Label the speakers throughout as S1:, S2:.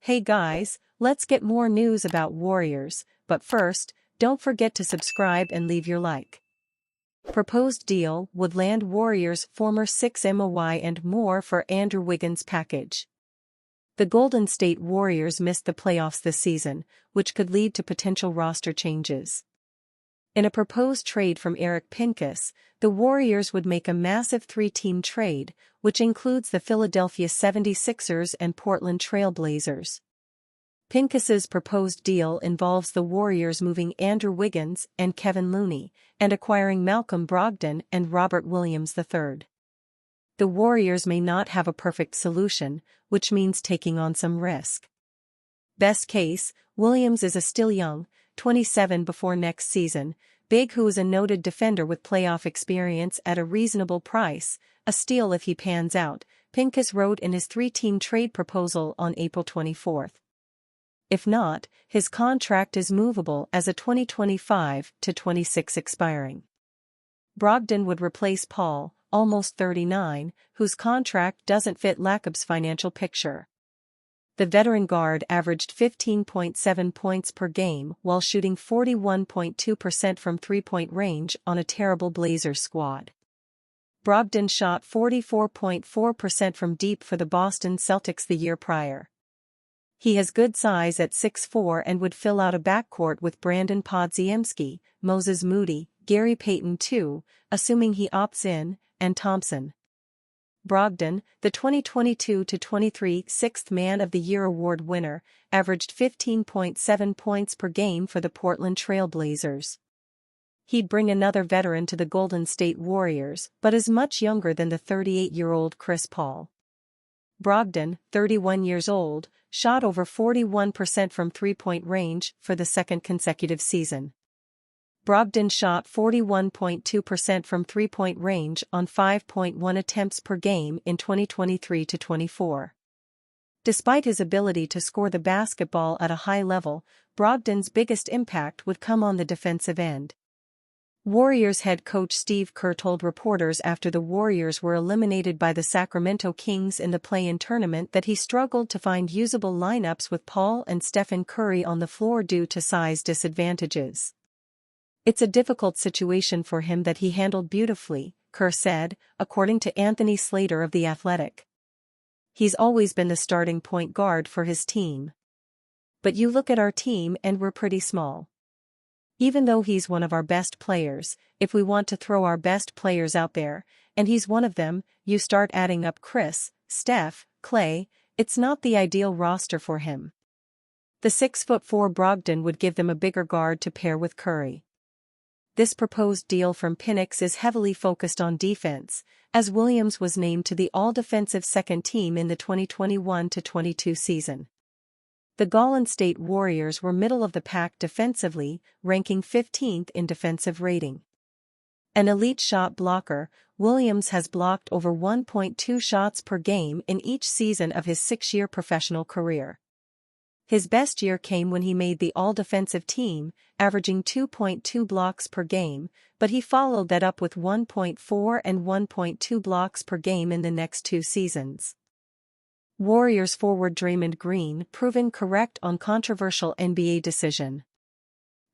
S1: Hey guys, let's get more news about Warriors, but first, don't forget to subscribe and leave your like. Proposed deal would land Warriors former 6 MOY and more for Andrew Wiggins package. The Golden State Warriors missed the playoffs this season, which could lead to potential roster changes. In a proposed trade from Eric Pincus, the Warriors would make a massive three-team trade, which includes the Philadelphia 76ers and Portland Trail Blazers. Pincus's proposed deal involves the Warriors moving Andrew Wiggins and Kevin Looney, and acquiring Malcolm Brogdon and Robert Williams III. The Warriors may not have a perfect solution, which means taking on some risk. Best case, Williams is a still young, 27 before next season, big who is a noted defender with playoff experience at a reasonable price, a steal if he pans out, Pincus wrote in his three-team trade proposal on April 24. If not, his contract is movable as a 2025-26 expiring. Brogdon would replace Paul, almost 39, whose contract doesn't fit Lacob's financial picture. The veteran guard averaged 15.7 points per game while shooting 41.2% from three-point range on a terrible Blazers squad. Brogdon shot 44.4% from deep for the Boston Celtics the year prior. He has good size at 6'4" and would fill out a backcourt with Brandon Podziemski, Moses Moody, Gary Payton II, assuming he opts in, and Thompson. Brogdon, the 2022-23 Sixth Man of the Year award winner, averaged 15.7 points per game for the Portland Trail Blazers. He'd bring another veteran to the Golden State Warriors, but is much younger than the 38-year-old Chris Paul. Brogdon, 31 years old, shot over 41% from three-point range for the second consecutive season. Brogdon shot 41.2% from three-point range on 5.1 attempts per game in 2023-24. Despite his ability to score the basketball at a high level, Brogdon's biggest impact would come on the defensive end. Warriors head coach Steve Kerr told reporters after the Warriors were eliminated by the Sacramento Kings in the play-in tournament that he struggled to find usable lineups with Paul and Stephen Curry on the floor due to size disadvantages. It's a difficult situation for him that he handled beautifully, Kerr said, according to Anthony Slater of The Athletic. He's always been the starting point guard for his team. But you look at our team and we're pretty small. Even though he's one of our best players, if we want to throw our best players out there, and he's one of them, you start adding up Chris, Steph, Clay, it's not the ideal roster for him. The 6'4" Brogdon would give them a bigger guard to pair with Curry. This proposed deal from Pincus is heavily focused on defense, as Williams was named to the all-defensive second team in the 2021-22 season. The Golden State Warriors were middle of the pack defensively, ranking 15th in defensive rating. An elite shot blocker, Williams has blocked over 1.2 shots per game in each season of his 6-year professional career. His best year came when he made the all-defensive team, averaging 2.2 blocks per game, but he followed that up with 1.4 and 1.2 blocks per game in the next two seasons. Warriors forward Draymond Green proven correct on controversial NBA decision.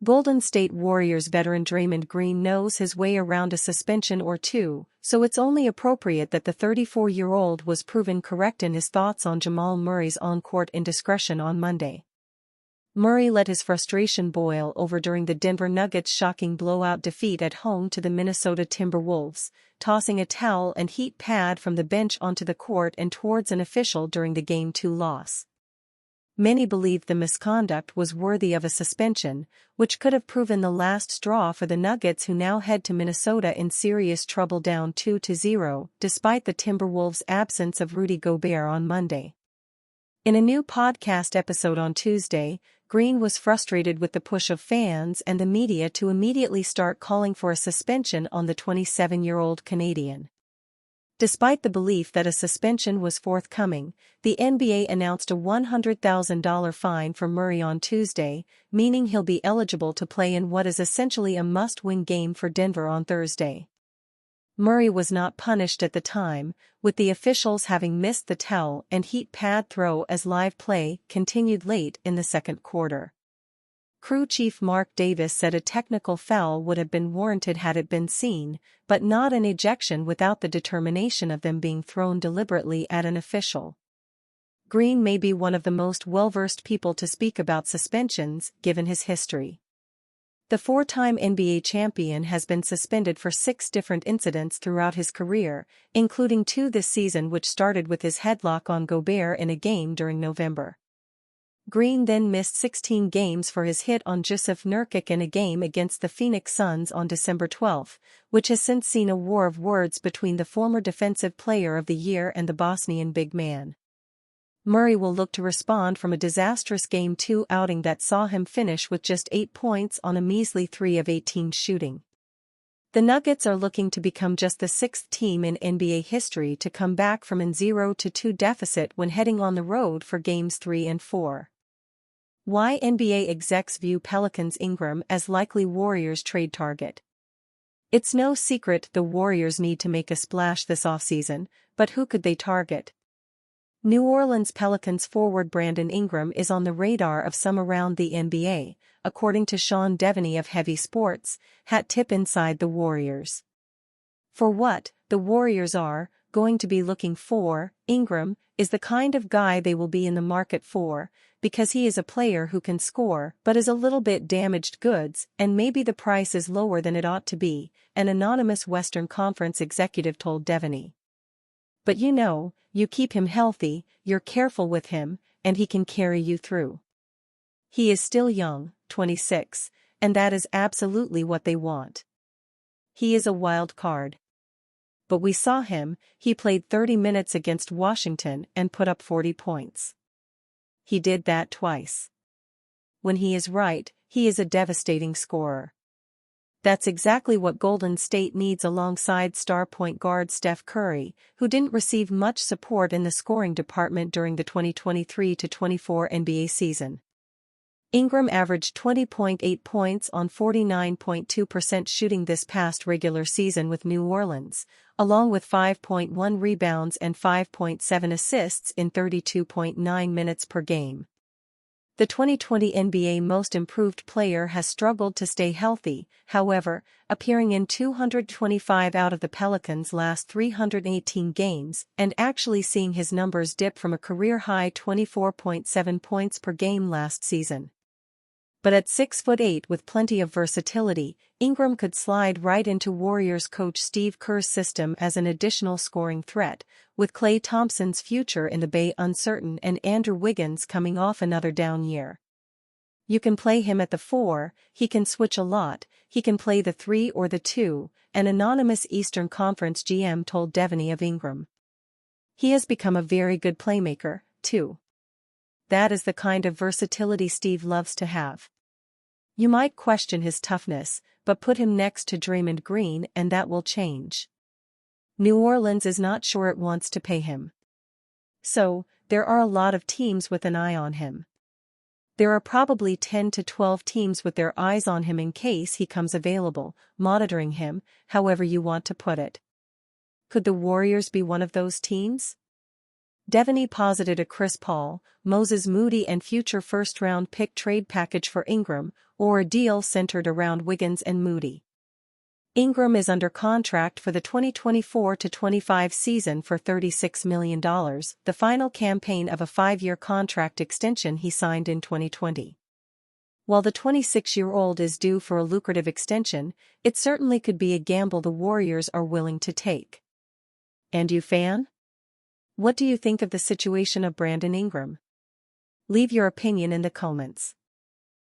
S1: Golden State Warriors veteran Draymond Green knows his way around a suspension or two, so it's only appropriate that the 34-year-old was proven correct in his thoughts on Jamal Murray's on-court indiscretion on Monday. Murray let his frustration boil over during the Denver Nuggets' shocking blowout defeat at home to the Minnesota Timberwolves, tossing a towel and heat pad from the bench onto the court and towards an official during the Game 2 loss. Many believed the misconduct was worthy of a suspension, which could have proven the last straw for the Nuggets, who now head to Minnesota in serious trouble down 2-0, despite the Timberwolves' absence of Rudy Gobert on Monday. In a new podcast episode on Tuesday, Green was frustrated with the push of fans and the media to immediately start calling for a suspension on the 27-year-old Canadian. Despite the belief that a suspension was forthcoming, the NBA announced a $100,000 fine for Murray on Tuesday, meaning he'll be eligible to play in what is essentially a must-win game for Denver on Thursday. Murray was not punished at the time, with the officials having missed the towel and heat pad throw as live play continued late in the second quarter. Crew chief Mark Davis said a technical foul would have been warranted had it been seen, but not an ejection without the determination of them being thrown deliberately at an official. Green may be one of the most well-versed people to speak about suspensions, given his history. The four-time NBA champion has been suspended for 6 different incidents throughout his career, including 2 this season, which started with his headlock on Gobert in a game during November. Green then missed 16 games for his hit on Jusuf Nurkic in a game against the Phoenix Suns on December 12, which has since seen a war of words between the former Defensive Player of the Year and the Bosnian big man. Murray will look to respond from a disastrous Game 2 outing that saw him finish with just 8 points on a measly 3 of 18 shooting. The Nuggets are looking to become just the 6th team in NBA history to come back from a 0-2 deficit when heading on the road for Games 3 and 4. Why NBA execs view Pelicans' Ingram as likely Warriors trade target. It's no secret the Warriors need to make a splash this offseason, but who could they target? New Orleans Pelicans forward Brandon Ingram is on the radar of some around the NBA, according to Sean Devaney of Heavy Sports, hat tip inside the Warriors. For what the Warriors are going to be looking for, Ingram is the kind of guy they will be in the market for, because he is a player who can score but is a little bit damaged goods, and maybe the price is lower than it ought to be, an anonymous Western Conference executive told Devaney. But you keep him healthy, you're careful with him, and he can carry you through. He is still young, 26, and that is absolutely what they want. He is a wild card. But we saw him, he played 30 minutes against Washington and put up 40 points. He did that twice. When he is right, he is a devastating scorer. That's exactly what Golden State needs alongside star point guard Steph Curry, who didn't receive much support in the scoring department during the 2023-24 NBA season. Ingram averaged 20.8 points on 49.2% shooting this past regular season with New Orleans, along with 5.1 rebounds and 5.7 assists in 32.9 minutes per game. The 2020 NBA Most Improved Player has struggled to stay healthy, however, appearing in 225 out of the Pelicans' last 318 games and actually seeing his numbers dip from a career-high 24.7 points per game last season. But at 6'8" with plenty of versatility, Ingram could slide right into Warriors coach Steve Kerr's system as an additional scoring threat, with Klay Thompson's future in the Bay uncertain and Andrew Wiggins coming off another down year. You can play him at the 4, he can switch a lot, he can play the 3 or the 2, an anonymous Eastern Conference GM told Devaney of Ingram. He has become a very good playmaker, too. That is the kind of versatility Steve loves to have. You might question his toughness, but put him next to Draymond Green and that will change. New Orleans is not sure it wants to pay him. So, there are a lot of teams with an eye on him. There are probably 10 to 12 teams with their eyes on him in case he comes available, monitoring him, however you want to put it. Could the Warriors be one of those teams? Devaney posited a Chris Paul, Moses Moody and future first-round pick trade package for Ingram, or a deal centered around Wiggins and Moody. Ingram is under contract for the 2024-25 season for $36 million, the final campaign of a 5-year contract extension he signed in 2020. While the 26-year-old is due for a lucrative extension, it certainly could be a gamble the Warriors are willing to take. And you, fan? What do you think of the situation of Brandon Ingram? Leave your opinion in the comments.